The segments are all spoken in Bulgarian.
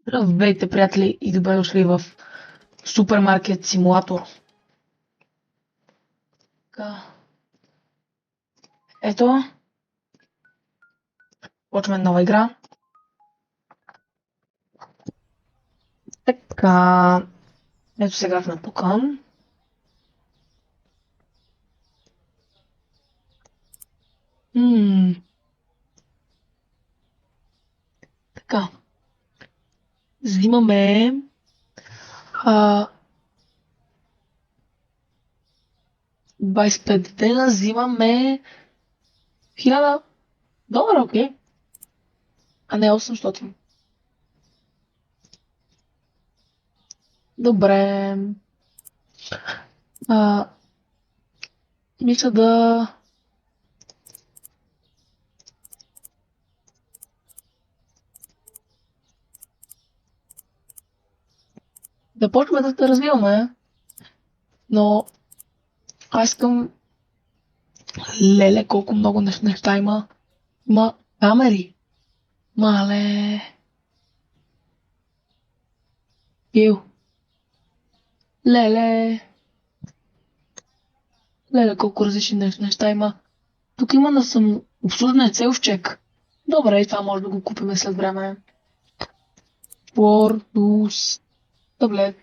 Здравейте, приятели, и добре дошли в супермаркет симулатор. Така, ето, почваме нова игра. Така, ето сега сме тук. Така, взимаме а, 25 дена, взимаме 1000 долара, окей? А не 800. Добре. А, мисля да почваме да се развиваме, но аз искам. Леле, колко много неща има. Има камери. Мале. Ил. Леле. Леле, колко различни неща има. Тук има на самообслужване селфчек. Добре, и това може да го купим след време. Фордус. Таблет.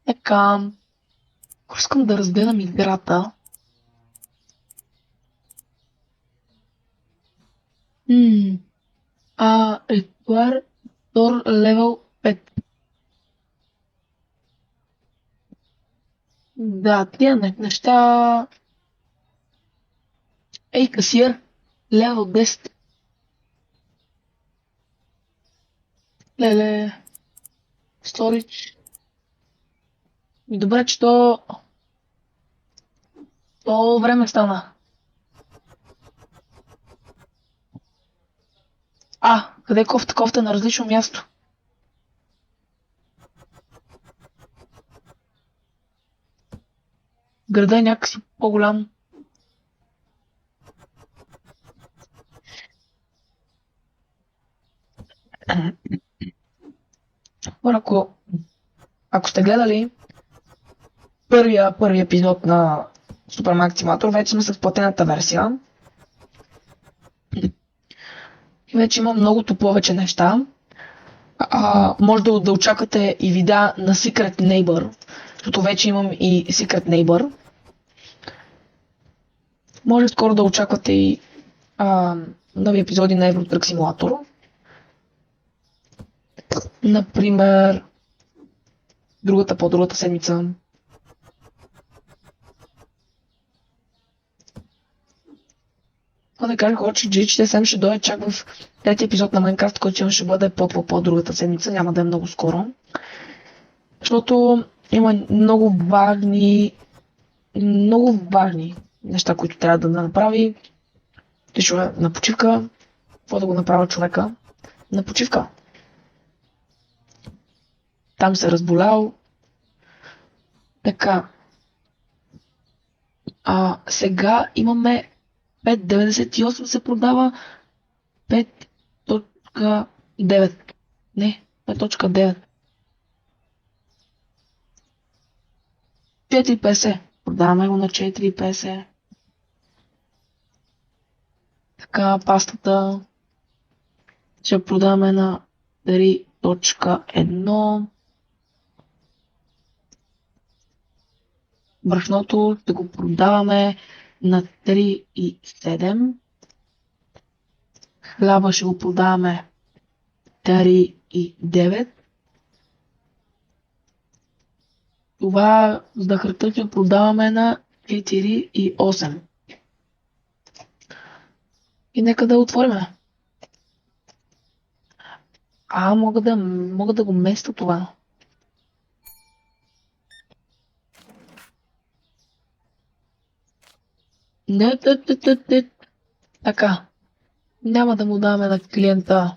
Така. Ако искам да разгледам играта. Require Door Level 5. Да, тия неща. Ей, касиер. Level 10. Леле. Storage. И добре, че то време стана. Къде е кофта? Кофта е на различно място. Града е някакси по-голям. Ако сте гледали първия епизод на Supermarket Simulator, вече сме с платената версия. Вече има многото повече неща. Може да очаквате и видеа на Secret Neighbor, защото вече имам и Secret Neighbor. Може скоро да очаквате и нови епизоди на Euro Truck Simulator. Например, по-другата седмица. Да кажа хора, че GTSM ще дойде чак в третия епизод на Minecraft, който ще бъде по-другата седмица, няма да е много скоро. Защото има много важни неща, които трябва да направи. Отишъл на почивка. Какво да го направя човека? На почивка. Там се разболял. Така. Сега имаме 5.98 се продава. 5.9. Не, 5.9. 4.50. Продаваме го на 4.50. Така, пастата ще продаваме на 3.1. Брашното ще го продаваме на 3.7. Хляба ще го продаваме 3.9. Това захарта ще продаваме на 4.8. И нека да отворим. Мога да го местя това. Не. Така. Няма да му даваме на клиента.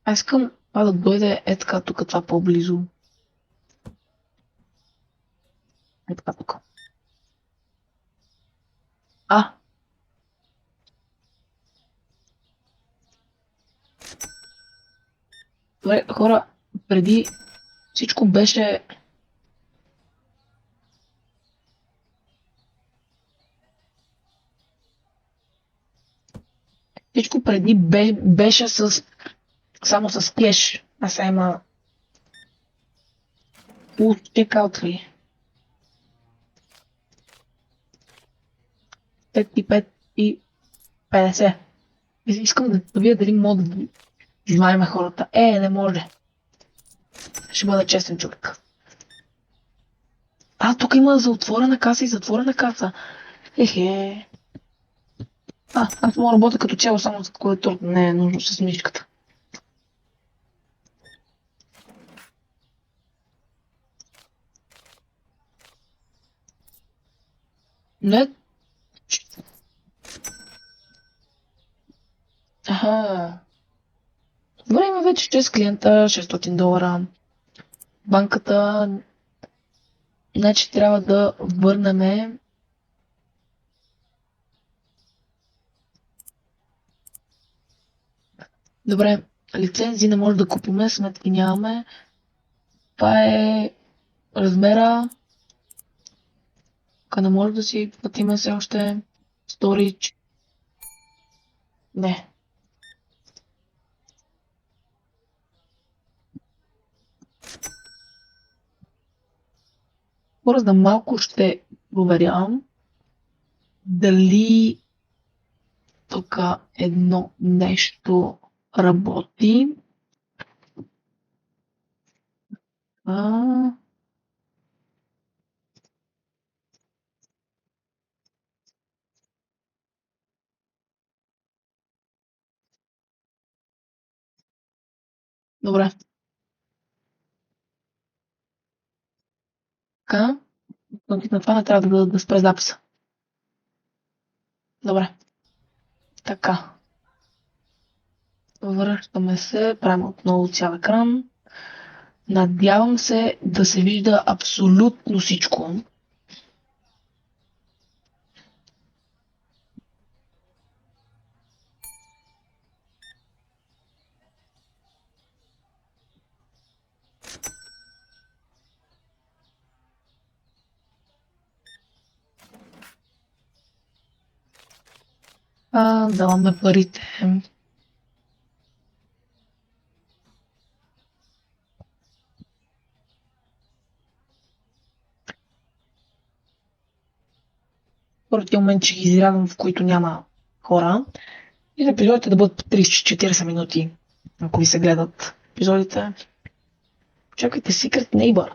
Аз искам това да дойде така тук, това по-близо. Така тук. А, добре, хора, преди всичко беше... Всичко преди беше само с кеш. А сега има full checkout ли? 5 и 50. Искам да видя дали мога да знаем хората. Не може. Ще бъда честен човек. Тук има за отворена каса и затворена каса. Ехе. Аз мога да работя като цяло само за клавиатурата. Не е нужно с мишката. Не. Аха. Добре, има вече 6 клиента, $600. Банката, значи трябва да върнем. Добре, лицензи не може да купиме, сметки нямаме. Това е размера. Тук не може да си платиме все още. Storage. Не. Хора, за малко ще проверявам дали тук едно нещо работи. А, добре. Така. На това не трябва да спре записа. Добре. Така. Връщаме се, правим отново цял екран. Надявам се да се вижда абсолютно всичко. Даваме парите. Първо тия моменти ще ги изрядвам, в които няма хора. И епизодите да бъдат по 30-40 минути, ако ви се гледат епизодите. Чакайте Secret Neighbor.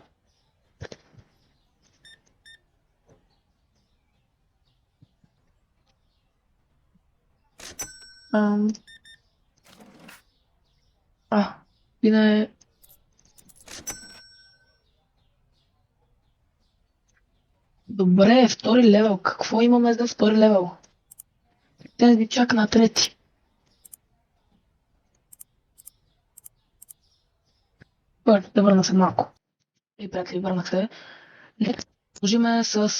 Ам, Пине... Добре, втори левел. Какво имаме за втори левел? Те не ви чака на трети. Добре, да върна се малко. И приятели, върнах се. Нека продължиме с...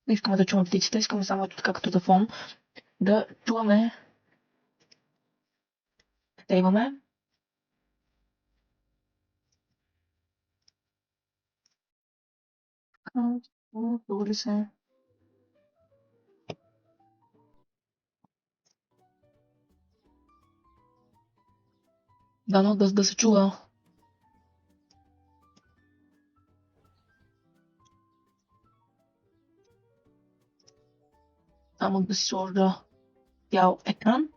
Не искаме да чуваме птиците, искаме само ето така като за фон да чуваме. Те имаме. Добре се. Дано да се чува. Само да си сложа бял екран.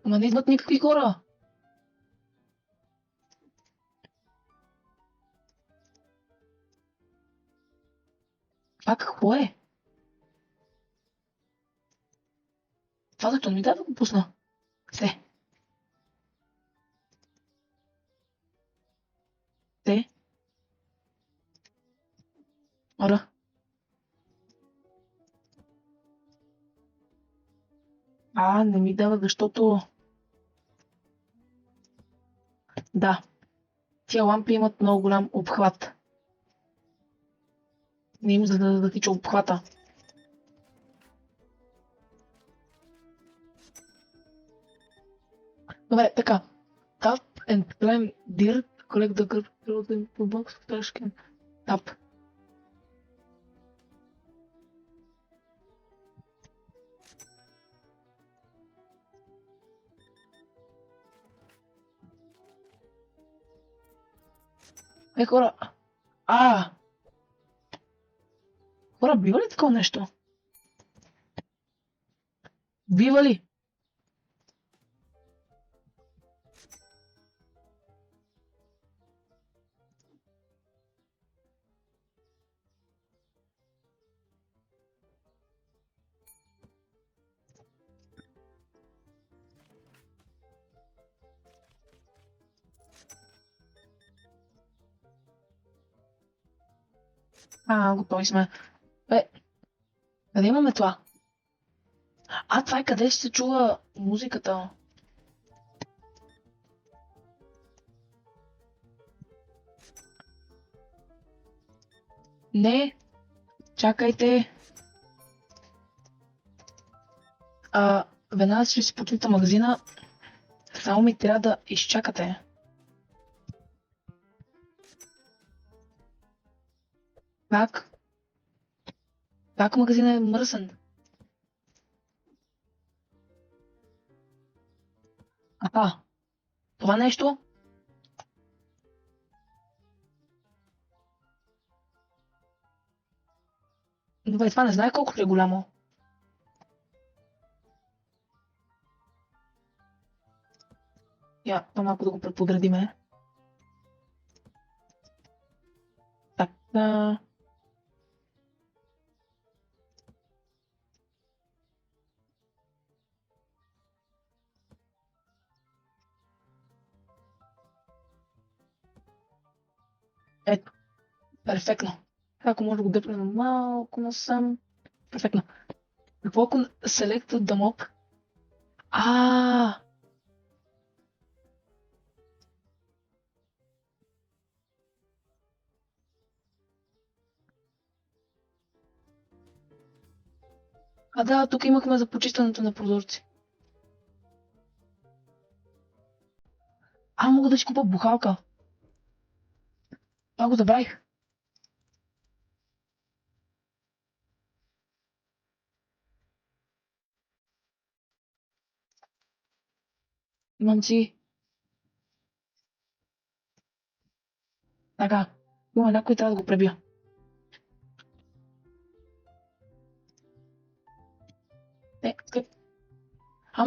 Ама не идват никакви хора. Това какво е? Това зато не ми даде да го пусна. Се. Се. Ора. Не ми дава, защото... Да. Тия лампи имат много голям обхват. Не им за да тича обхвата. Добре, така. Tap and climb dirt, collect the group building box, trash can. Tap. Хора. Хора, бива ли такова нещо? Бива ли? Готови сме. Къде имаме това? Това е къде ще се чува музиката. Не, чакайте. Веднага ще си почита магазина. Само ми трябва да изчакате. Как магазина е мръсен? Това нещо? Добре, това не знае колко е голямо. Малко да го преподредиме. Така. Ето. Перфектно. Ако може да го дъпнем малко насам. Перфектно. Какво ако select the mob? Да, тук имахме за почистването на прозорци. Мога да си купа бухалка. Това го забравих. Имам си. Така. Има някой трябва да го пребия.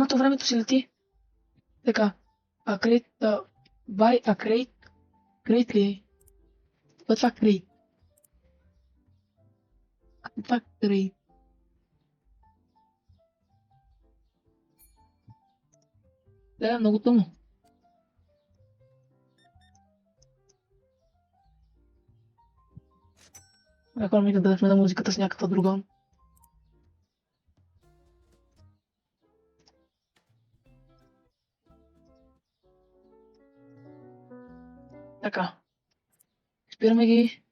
То времето си лети. Така. Buy a crate. Crate ли? Това crate. Това crate. Да, много тъмно. Ако ми да сме на музиката с някаква друга. Така. Спираме ги.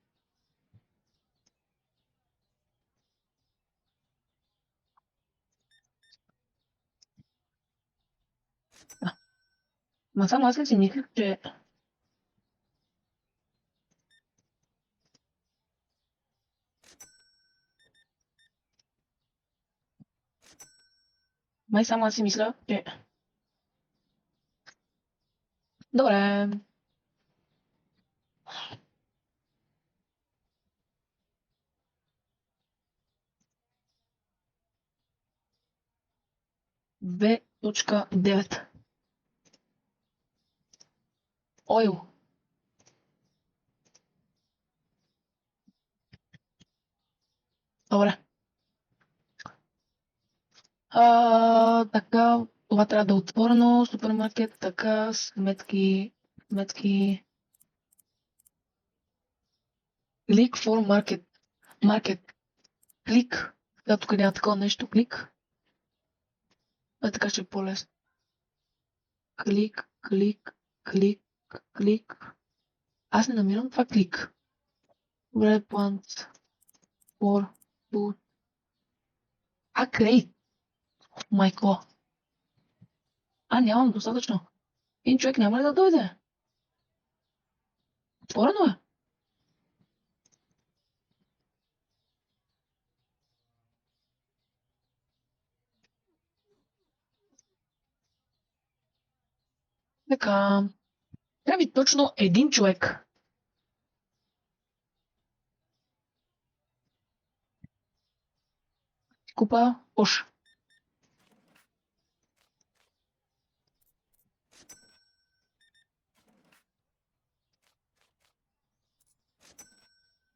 Ма само аз ли си мислех, че... Май само аз си мисля, че... Добре. V.9. Ойл. Добре. Така, това трябва да е отворено. Супермаркет, така, сметки. Клик for market. Маркет. Клик. Да, тук няма такова нещо. Клик. Така ще е по-лесно. Клик. Аз не намирам това клик. Добре, plant for food. Create. Майко. Нямам достатъчно. Един човек няма ли да дойде? Отворено е. Така. Трябва ми точно един човек. Купа уж.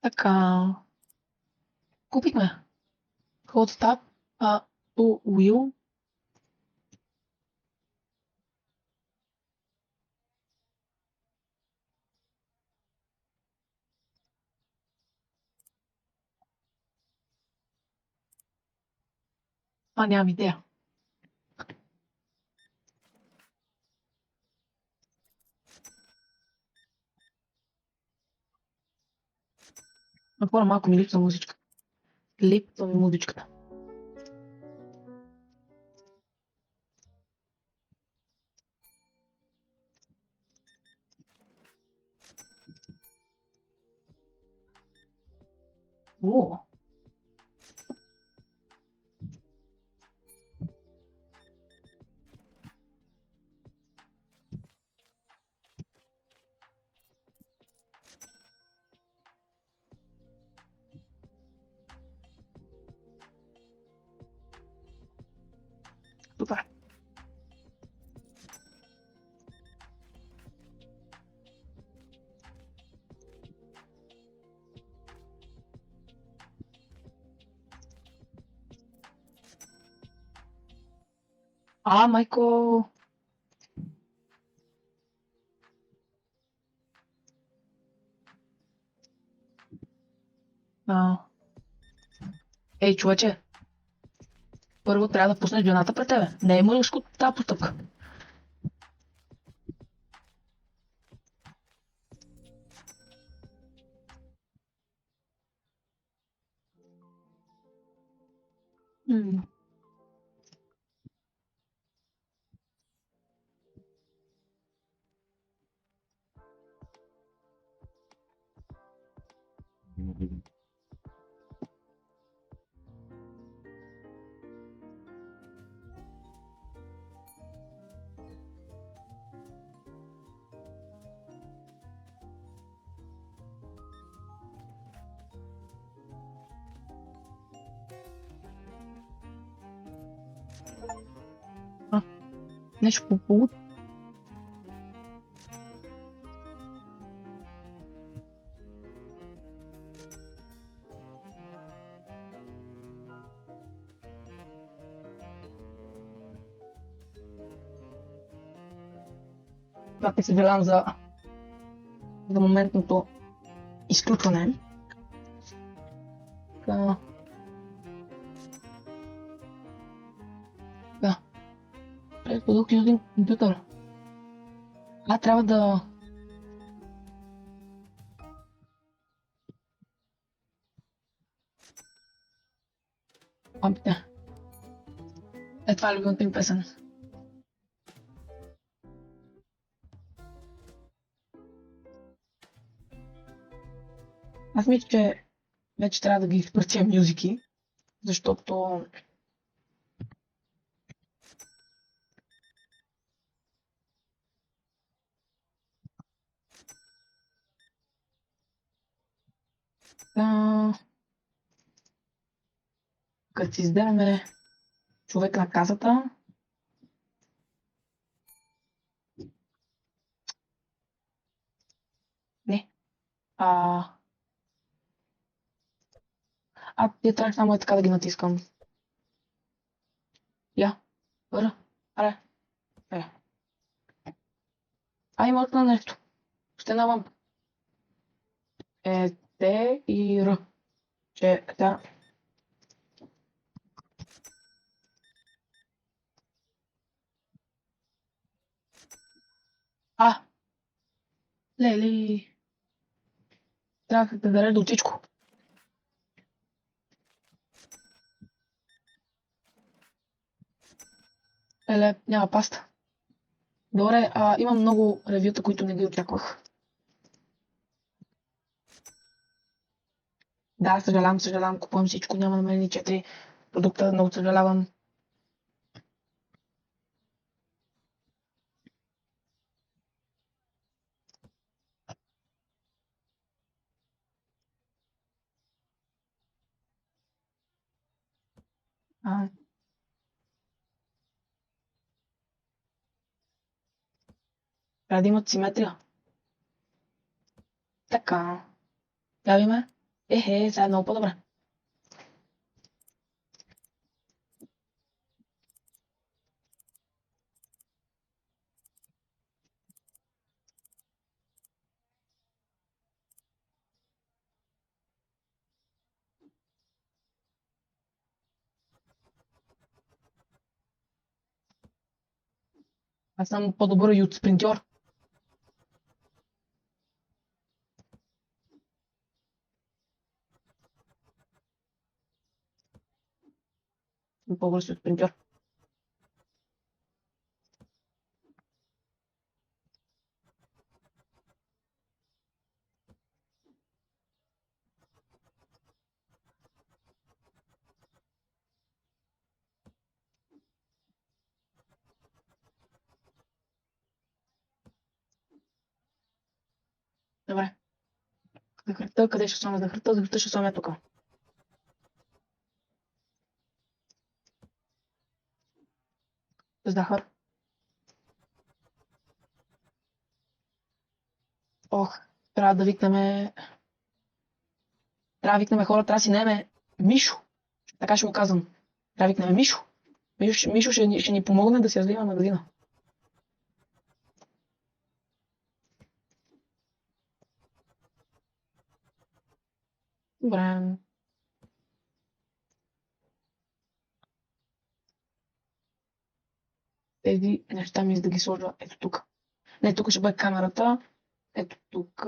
Така. Купихме. Hot tab. To wheel. Нямам идея. Хора, малко ми липсва музичка. Липсва ми музичката. О. Супер. Майко. Ей, човече. Първо трябва да пуснеш жената пред тебе. Не е мъжко тази постъпка. Нещо по Пак съжалявам за моментното изключване. Така. Продукти от компютър. Трябва да... Лампите. Това е любимата ми песен. Аз мисля, че вече трябва да ги изпратя мюзики, защото а, като си издеваме човек на казата, не, а, тия трябва само е така да ги натискам. Я, Р, аре, е. Има още нещо. Ще навам. Т и Р. Че, да. А, лели. Трябва да даде до всичко. Леле, няма паста. Добре, имам много ревюта, които не ги очаквах. Да, съжалявам, купувам всичко, няма намерени 4 продукта, много съжалявам. А, трябва да имат симетрия. Така, яви ме. Сега е много по-добре. Аз съм по-добър и от спринтьор. Съм по-добър си от спринтьор. Добре. Захарта, къде ще сложим захарта? Захарта ще сложим тук. Захар. Ох, трябва да викнем. Трябва да викнем хора, трябва да си наеме Мишо. Така ще го казвам. Трябва да викнем Мишо. Мишо ще ни помогне да си развива магазина. Добре. Тези неща ми да ги сложа ето тук. Не, тук ще бъде камерата. Ето тук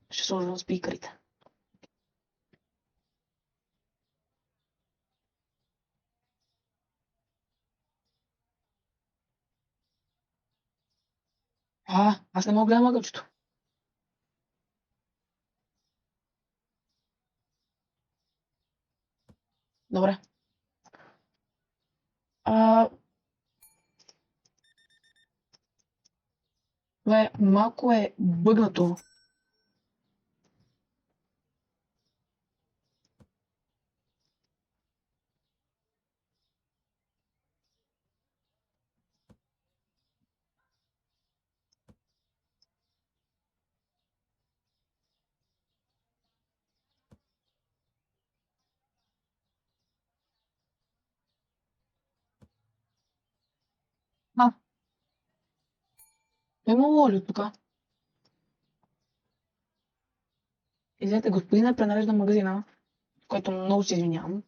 ще сложа спикърите. Аз не мога да гледам ъгълчето. Добре. А, малко е бъгнато. А, имало ли тук? Извинете, господина пренарежда магазина, което много се извинявам.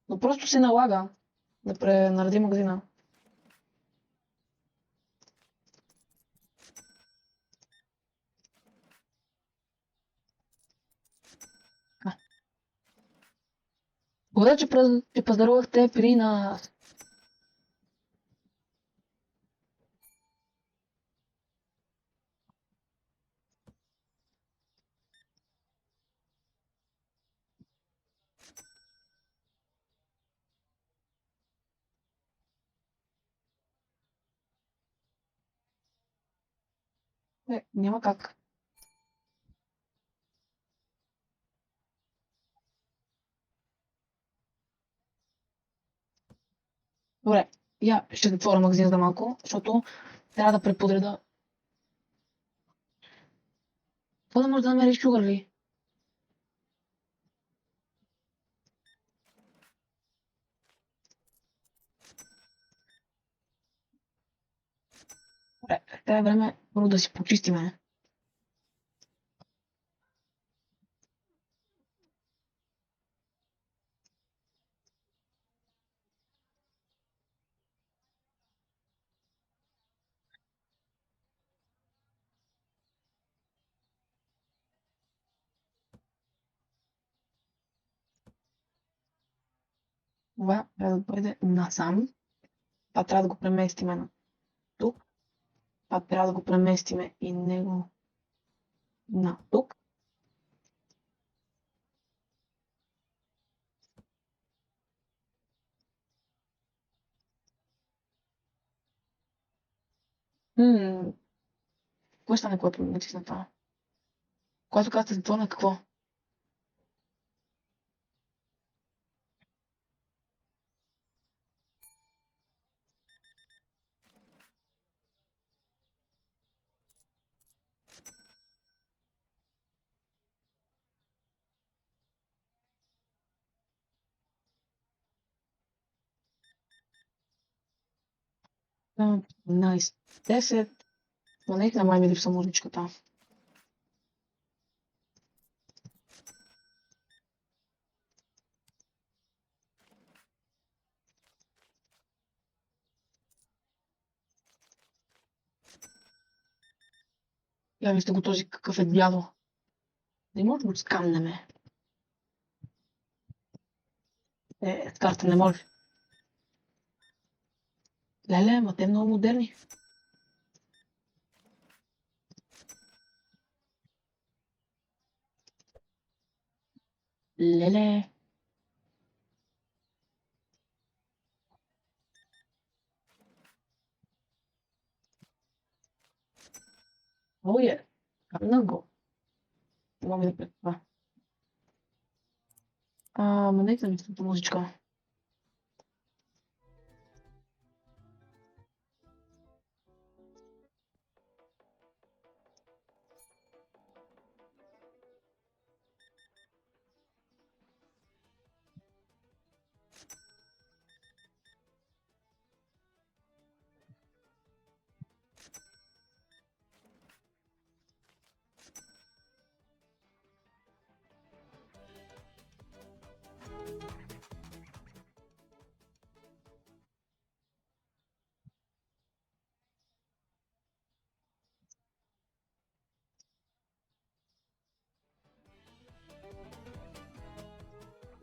Но просто се налага да пренареди магазина. А, благодаря, че пазарувахте при на... Няма как. Добре, ще затворя магазина за малко, защото трябва да преподреда. Това да може да намериш шугър ли? Добре, трябва време първо да си почистиме. Това трябва да бъде насам. Това трябва да го преместиме на тук. Това трябва да го преместиме и него на тук. Какво ще стане, когато натисна това? Когато казвате затворна, какво? Найс. 10. Но наистина май ми липсва музичката. Я вижте го този какъв е дядо. Не може да го скамнеме. С карта не може. Леле, ма те е много модерни. Леле. О, е. Много. Не мога да пред това. Ма нека ми слуша музичка.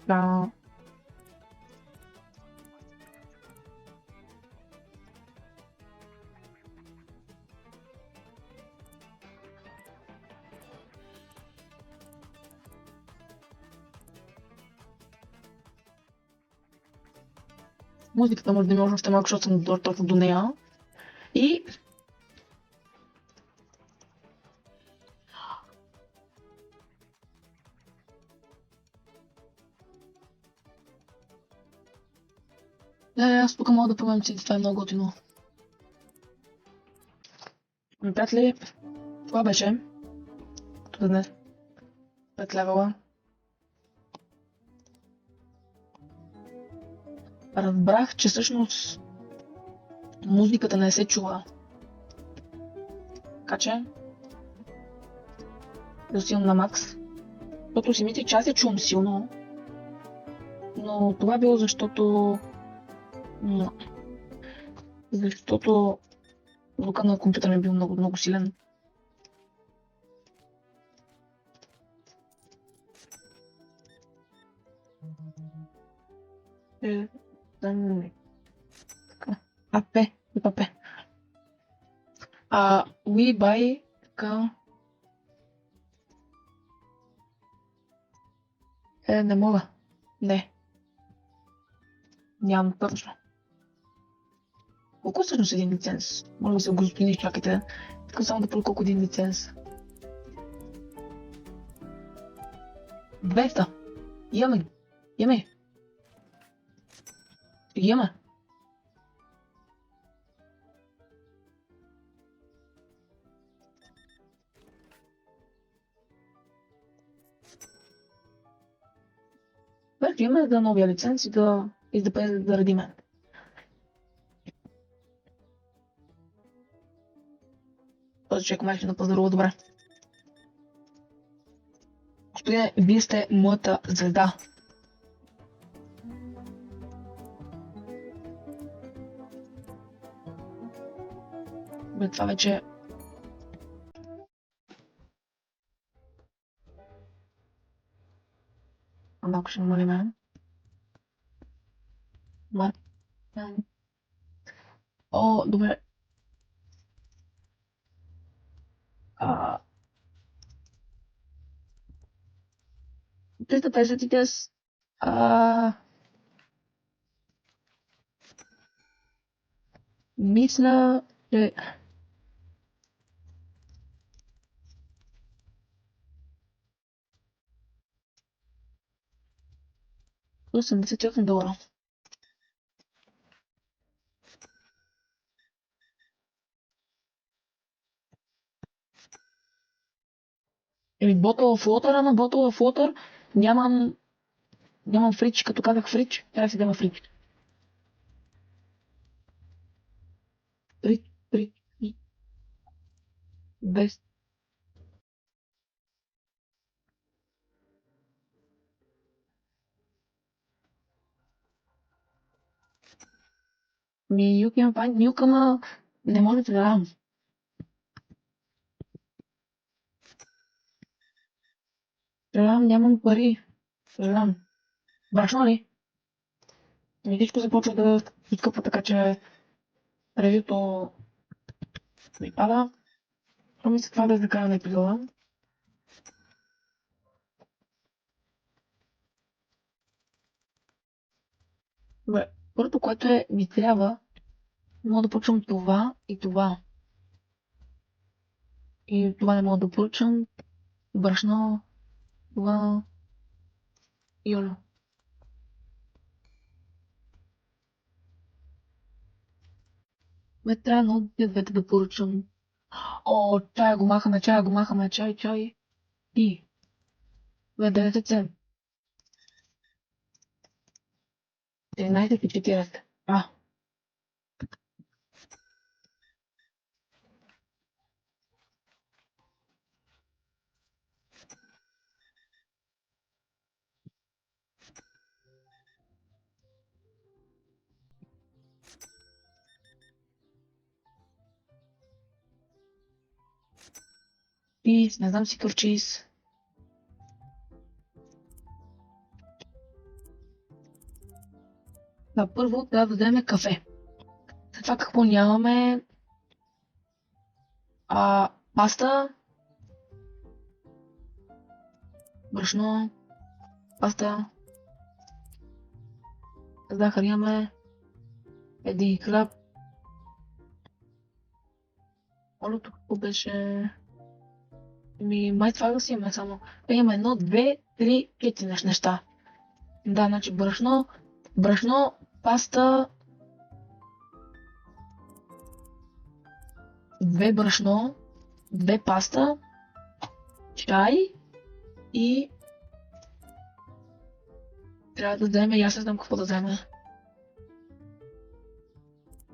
Да. Музиката може да ми още малко, защото съм точно до нея. И аз тук мога да променям, че това е много готино. Приятели, това беше за днес. 5 левела. Разбрах, че всъщност музиката не се чува. Така че да силно на макс. Защото си мислих, че аз я чувам силно. Но това било защото звука на компютъра ми бил много, много силен. АП. We buy така. Не мога. Не. Нямам точно. Колко е всъщност един лиценз? Моля се, господин, изчакайте. Искам само да проверя колко един лиценз. 200. Имаме. Имаме. Имаме. Вече имаме да новия лиценз и да редиме. Този човек май ще напазарува добре. Господине, вие сте моята звезда. Бе, това вече... Малко ще намалиме. О, добре. 350 и тез. Мисля, че... 88 долара. Еми, Bottle of Water, ама Bottle of Water нямам фрич, като казах фрич, трябва да си дема фрич. Фрич, без... Юк има пайн, Юк, ама не може да дам. Съжалявам, нямам пари. Съжалявам. Брашно ли? И всичко започва да изкъпва, така че ревюто ми пада. Мисля това да е за края на епизода. Добре, първото, което ми трябва, мога да поръчам това и това. И това не мога да поръчам. Брашно, това и олио. Бе, трябва много двете да поръчам. О, чая го махаме, чай. И. Бе, 9 цен. 13 и 40. Чиз, не знам си какъв чиз. Да, първо трябва да вземем кафе. След това какво нямаме? Паста, брашно, паста, захар имаме, един хляб. Олето какво беше? Май това да си имаме само. Имаме 1, 2, 3, 4 неща. Да, значи брашно, паста, 2 брашно, 2 паста, чай и трябва да вземе, и аз не знам какво да вземе.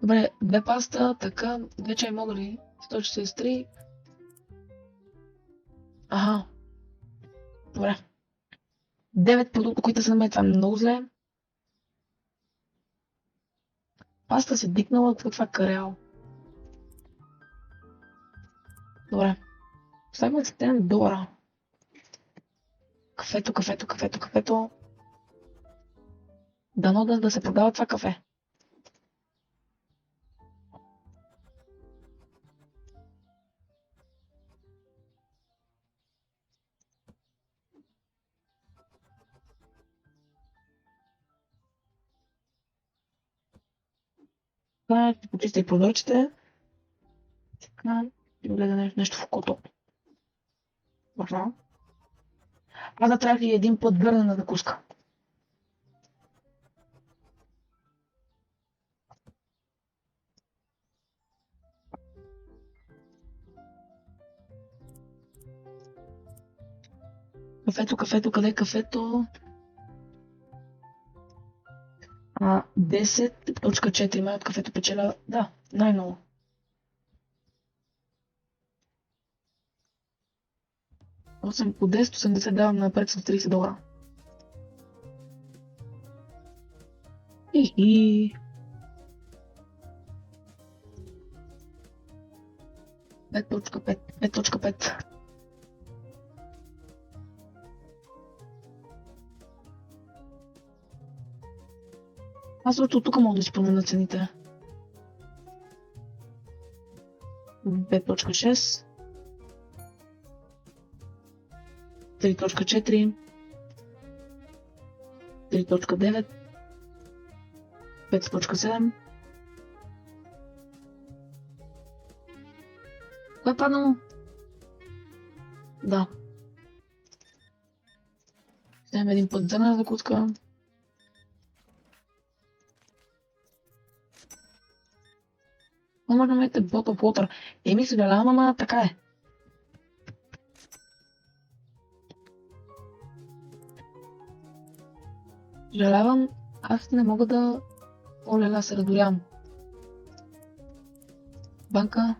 Добре, 2 паста, така, 2 чай мога ли? 143. Аха. Добре. 9 продукта, които са на мен, това е много зле. Паста се дикнала, това е карял. Добре. Оставим за 7 долара. Кафето. Дано да се продава това кафе. Така, ще почистя и прозорците. Така, и гледа нещо в окото. Важно. Аз да трябва и един път гърна на закуска. Кафето, къде е кафето? 10.4 май от кафето печеля. Да, най-много. 8 по 10, 80 давам на 530 долара. И 5.5. 5.5. Аз от тук мога да си променя цените. 5.6. 3.4. 3.9. 5.7. Кое е паднало? Да. Вземем един път зелена закуска. Може да имате bottle of water. Еми, съжалявам, ама така е. Съжалявам, аз не мога да... Оле, се разорявам. Банка.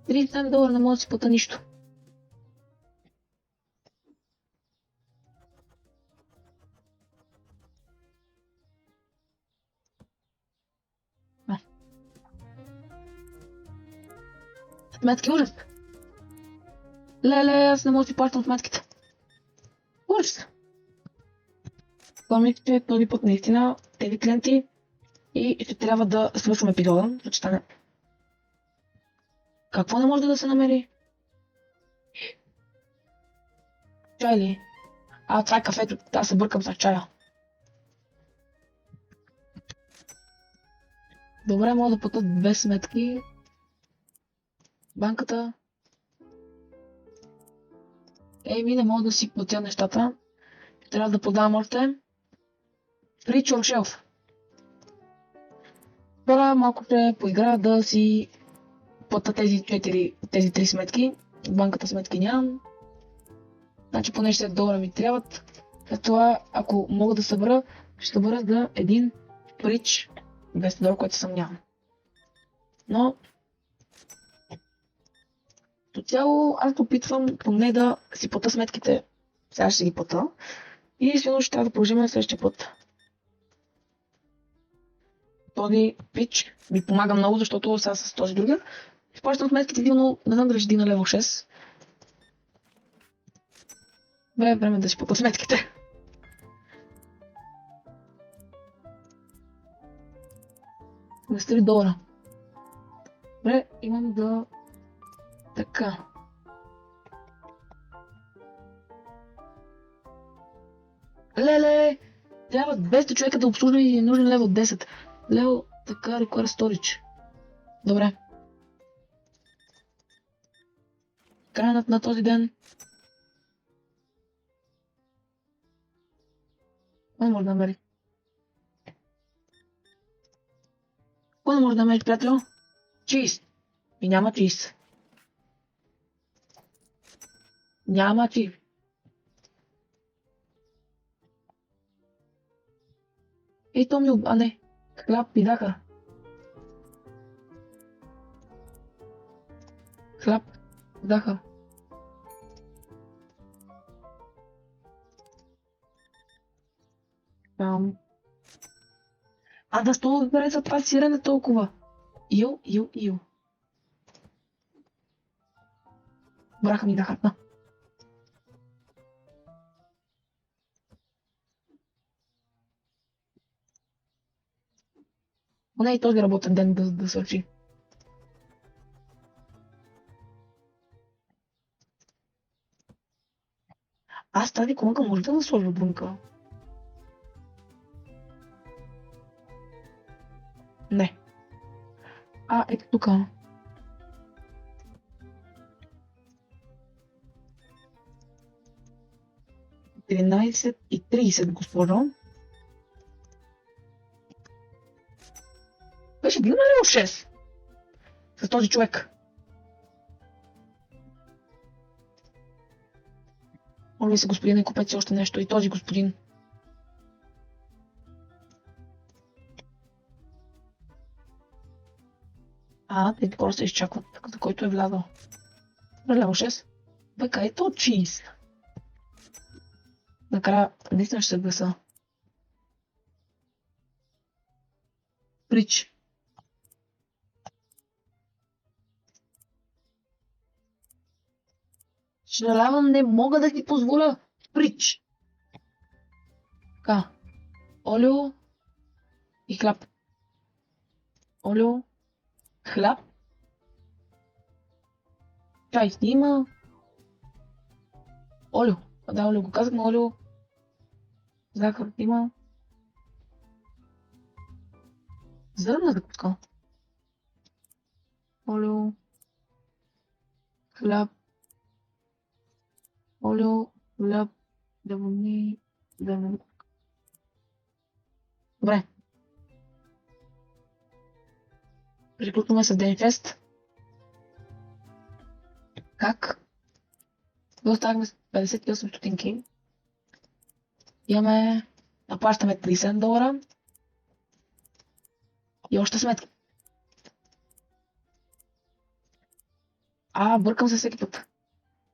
37 долара не мога да си плата нищо. Сметки, ужас. Леле, аз не мога да си плащам сметките. Ужас. Помните, че този път наистина тези клиенти и ще трябва да свършим епизода, за че стане. Какво не може да се намери? Чай ли? Това е кафето. Аз се бъркам с чая. Добре, мога да платя две сметки. Банката. Еми, не мога да си платя нещата. Трябва да подавам още. Free on shelf. Пора малко ще поиграя да си плата тези 3 сметки. Банката сметки нямам. Значи поне 60 долара ми трябват. След това, ако мога да събера, ще събера за един фрич 200 долара, което съм нямам. Но до цяло аз опитвам поне да си плата сметките. Сега ще ги плата. И сигурно ще трябва да продължим на следващия път. Този пич ми помага много, защото сега с този другия изплащам сметките дивно, не знам дали ще дигна лево 6. Време да си плата сметките. На 3 долара. Добре, имам да... Така. Леле! Трябва 200 човека да обслужвам и е нужен лево 10. Лево, така, require storage. Добре. Крайнат на този ден. Кой не може да намери? Кой не може да намери, приятел? Чиз. И няма чиз. Няма чиз. И то ми... А не. Хляб и захар. Хляб, захар. Да сто добре за това сирене толкова. Ил. Браха ми захар, да. Поне и този работен ден да свърши. Аз тази колонка може да сложа отвънка. Тука. Тринайсет и 30, госпожо. Беше бил на лево 6. С този човек. Моля се, господин, не купете си още нещо. И този господин. Тези хора се изчакват, за който е влязъл. Лево 6. Бека, ето чиз. Накрая, наистина ще се гласа. Прич. Съжалявам, не мога да ти позволя. Прич. Така. Олио и хляб. Олио, хляб. Чай има. Олио. Да, олио го казахме, олио. Захар има. Зърна закуска. Олио. Хляб. Олио, хляб. Дъвни. Добре. Приключваме с Денфест. Как? Оставахме с 58 стотинки. Имаме... Наплащаме $37. И още сметки. Бъркам се всеки път.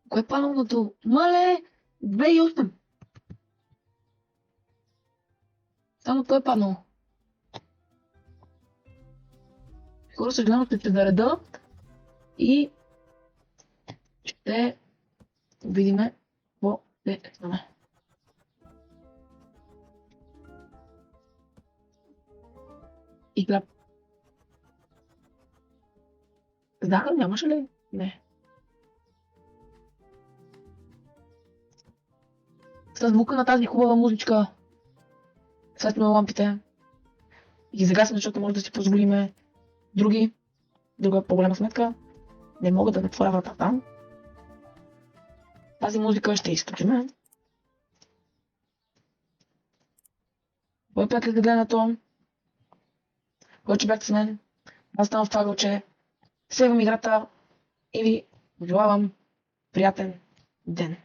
Кое е плановото? Мале! 2,8. Само той е паднал. Скоро съжалявам, ще нареда и ще видим какво ще стане. И хляб. Захар нямаше ли? Не. С звука на тази хубава музичка светваме лампите и ги загасим, защото може да си позволиме друга по-голяма сметка. Не мога да затворя вратата. Тази музика ще изключиме. Кой приятели за гледането? Кой че бяхте с мен? Аз ставам в това гълче. Сейвам играта и ви пожелавам приятен ден.